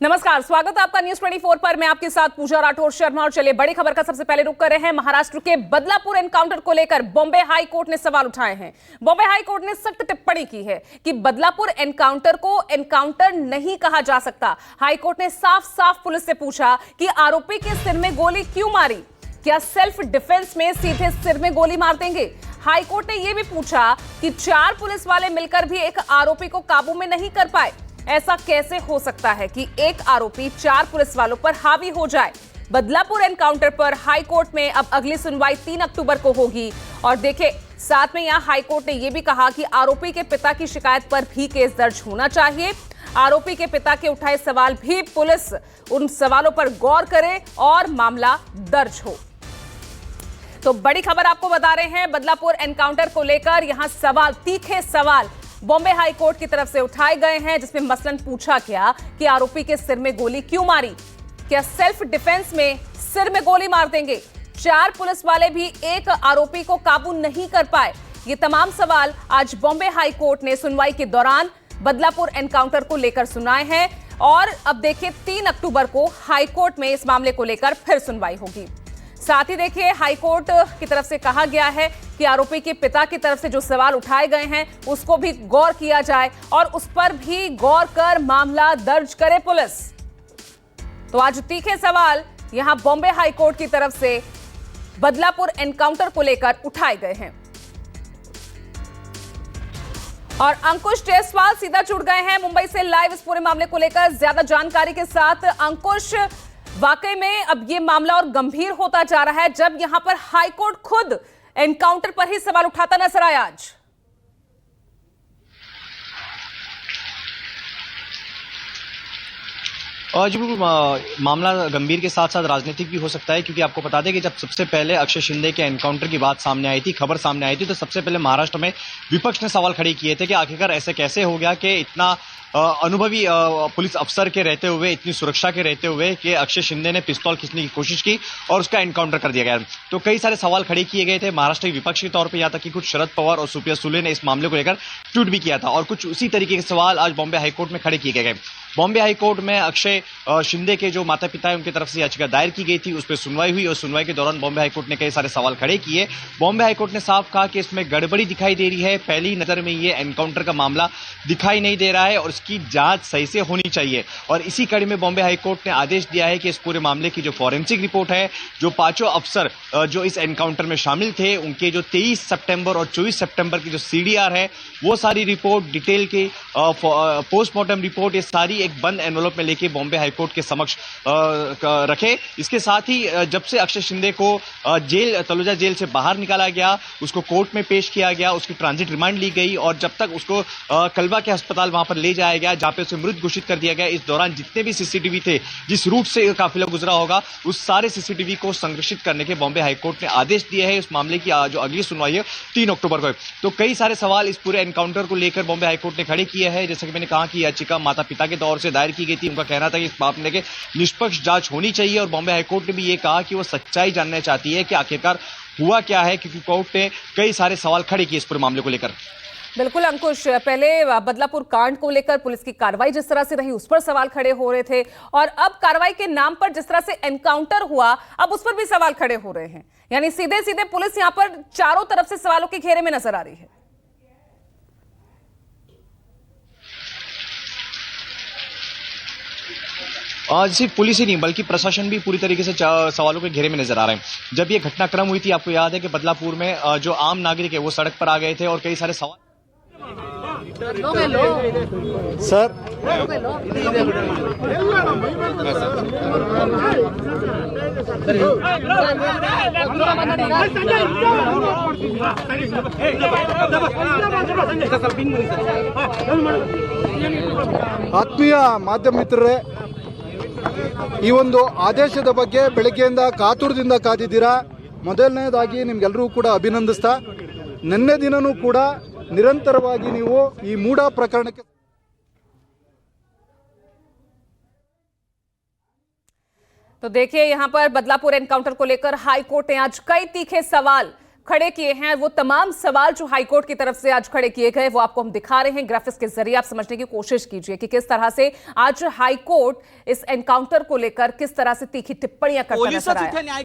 नमस्कार, स्वागत है आपका न्यूज 24 पर। मैं आपके साथ पूजा राठौर शर्मा। और चलिए बड़ी खबर का सबसे पहले रुख कर रहे हैं। महाराष्ट्र के बदलापुर एनकाउंटर को लेकर बॉम्बे हाई कोर्ट ने सवाल उठाए हैं। बॉम्बे हाई कोर्ट ने सख्त टिप्पणी की है कि बदलापुर एनकाउंटर को एनकाउंटर नहीं कहा जा सकता। हाई कोर्ट ने साफ साफ पुलिस से पूछा कि आरोपी के सिर में गोली क्यों मारी, क्या सेल्फ डिफेंस में सीधे सिर में गोली मार देंगे। हाई कोर्ट ने यह भी पूछा कि 4 पुलिस वाले मिलकर भी एक आरोपी को काबू में नहीं कर पाए। ऐसा कैसे हो सकता है कि एक आरोपी 4 पुलिस वालों पर हावी हो जाए। बदलापुर एनकाउंटर पर हाई कोर्ट में अब अगली सुनवाई 3 अक्टूबर को होगी। और देखिए, साथ में यहां हाई कोर्ट ने यह भी कहा कि आरोपी के पिता की शिकायत पर भी केस दर्ज होना चाहिए। आरोपी के पिता के उठाए सवाल भी पुलिस उन सवालों पर गौर करे और मामला दर्ज हो। तो बड़ी खबर आपको बता रहे हैं, बदलापुर एनकाउंटर को लेकर यहां सवाल, तीखे सवाल बॉम्बे हाई कोर्ट की तरफ से उठाए गए हैं, जिसमें मसलन पूछा गया कि आरोपी के सिर में गोली क्यों मारी, क्या सेल्फ डिफेंस में सिर में गोली मार देंगे। 4 पुलिस वाले भी एक आरोपी को काबू नहीं कर पाए। ये तमाम सवाल आज बॉम्बे हाई कोर्ट ने सुनवाई के दौरान बदलापुर एनकाउंटर को लेकर सुनाए हैं। और अब देखिए, 3 अक्टूबर को हाई कोर्ट में इस मामले को लेकर फिर सुनवाई होगी। साथ ही देखिए, हाई कोर्ट की तरफ से कहा गया है कि आरोपी के पिता की तरफ से जो सवाल उठाए गए हैं उसको भी गौर किया जाए और उस पर भी गौर कर मामला दर्ज करे पुलिस। तो आज तीखे सवाल यहां बॉम्बे हाई कोर्ट की तरफ से बदलापुर एनकाउंटर को लेकर उठाए गए हैं। और अंकुश जायसवाल सीधा जुड़ गए हैं मुंबई से लाइव इस पूरे मामले को लेकर ज्यादा जानकारी के साथ। अंकुश, वाकई में अब ये मामला और गंभीर होता जा रहा है जब यहां पर हाईकोर्ट खुद एनकाउंटर पर ही सवाल उठाता नजर आया आज। जी बिल्कुल, मामला गंभीर के साथ साथ राजनीतिक भी हो सकता है, क्योंकि आपको बता दें कि जब सबसे पहले अक्षय शिंदे के एनकाउंटर की बात सामने आई थी, खबर सामने आई थी, तो सबसे पहले महाराष्ट्र में विपक्ष ने सवाल खड़े किए थे कि आखिरकार ऐसे कैसे हो गया कि इतना अनुभवी पुलिस अफसर के रहते हुए, इतनी सुरक्षा के रहते हुए कि अक्षय शिंदे ने पिस्तौल खींचने की कोशिश की और उसका एनकाउंटर कर दिया गया। तो कई सारे सवाल खड़े किए गए थे महाराष्ट्र के विपक्ष के तौर पर, यहाँ तक कि कुछ शरद पवार और सुप्रिया सुले ने इस मामले को लेकर ट्वीट भी किया था। और कुछ उसी तरीके के सवाल आज बॉम्बे हाईकोर्ट में खड़े किए गए। बॉम्बे हाईकोर्ट में अक्षय शिंदे के जो माता पिता है उनकी तरफ से याचिका दायर की गई थी, उस पर सुनवाई हुई और सुनवाई के दौरान बॉम्बे हाईकोर्ट ने कई सारे सवाल खड़े किए। बॉम्बे हाईकोर्ट ने साफ कहा कि इसमें गड़बड़ी दिखाई दे रही है, पहली नजर में ये एनकाउंटर का मामला दिखाई नहीं दे रहा है और इसकी जांच सही से होनी चाहिए। और इसी कड़ी में बॉम्बे हाईकोर्ट ने आदेश दिया है कि इस पूरे मामले की जो फॉरेंसिक रिपोर्ट है, जो 5 अफसर जो इस एनकाउंटर में शामिल थे, उनके जो 23 सितंबर और 24 सितंबर की जो सीडीआर है, वो सारी रिपोर्ट डिटेल की पोस्टमार्टम रिपोर्ट, ये सारी एक बंद एनवलप में लेके बॉम्बे हाईकोर्ट के समक्ष रखे। इसके साथ ही जब से अक्षय शिंदे को तलोजा जेल से बाहर निकाला गया, उसको कोर्ट में पेश किया गया, उसकी ट्रांजिट रिमांड ली गई और जब तक उसको कलवा के अस्पताल वहां पर ले जाया गया, जहां पे उसे मृत घोषित कर दिया गया, इस दौरान जितने भी सीसीटीवी थे, जिस रूट से काफिला गुजरा होगा, उस सारे सीसीटीवी को संरक्षित करने के बॉम्बे हाईकोर्ट ने आदेश दिए हैं। इस मामले की जो अगली सुनवाई है 3 अक्टूबर को है। तो कई सारे सवाल इस पूरे एनकाउंटर को लेकर बॉम्बे हाईकोर्ट ने खड़े किए हैं। जैसे कि मैंने कहा कि याचिका माता पिता के तौर से दायर की गई थी, उनका कहना था कि इस मामले के निष्पक्ष जांच होनी चाहिए और बॉम्बे हाईकोर्ट ने भी ये कहा कि वो सच्चाई जानना चाहती है कि आखिरकार हुआ क्या है, क्योंकि कोर्ट ने कई सारे सवाल खड़े किए इस पूरे मामले को लेकर। बिल्कुल अंकुश, पहले बदलापुर कांड को लेकर पुलिस की कार्रवाई जिस तरह से रही उस पर सवाल खड़े हो रहे थे और अब कार्रवाई के नाम पर जिस तरह से एनकाउंटर हुआ, अब उस पर भी सवाल खड़े हो रहे हैं। यानी सीधे सीधे पुलिस यहां पर चारों तरफ से सवालों के घेरे में नजर आ रही है। सिर्फ पुलिस ही नहीं बल्कि प्रशासन भी पूरी तरीके से सवालों के घेरे में नजर आ रहे हैं। जब ये घटनाक्रम हुई थी, आपको याद है कि बदलापुर में जो आम नागरिक है वो सड़क पर आ गए थे और कई सारे सवाल सर ಆತ್ಮೀಯ ಮಾಧ್ಯಮ ಮಿತ್ರರೇ, ಈ ಒಂದು ಆದೇಶದ ಬಗ್ಗೆ ಬೆಳಗ್ಗೆಯಿಂದ ಕಾತುರದಿಂದ ಕಾದಿದ್ದೀರಾ. ಮೊದಲನೇದಾಗಿ ನಿಮ್ಗೆಲ್ಲರೂ ಕೂಡ ಅಭಿನಂದಿಸ್ತಾ, ನಿನ್ನೆ ದಿನನೂ ಕೂಡ ನಿರಂತರವಾಗಿ ನೀವು ಈ ಮೂಡ ಪ್ರಕರಣಕ್ಕೆ तो देखिए, यहां पर बदलापुर एनकाउंटर को लेकर हाई कोर्ट ने आज कई तीखे सवाल खड़े किए हैं, वो तमाम सवाल जो हाईकोर्ट की तरफ से आज खड़े किए गए वो आपको हम दिखा रहे हैं ग्राफिक्स के जरिए। आप समझने की कोशिश कीजिए कि किस तरह से आज हाईकोर्ट इस एनकाउंटर को लेकर किस तरह से तीखी टिप्पणियां करता नजर आया।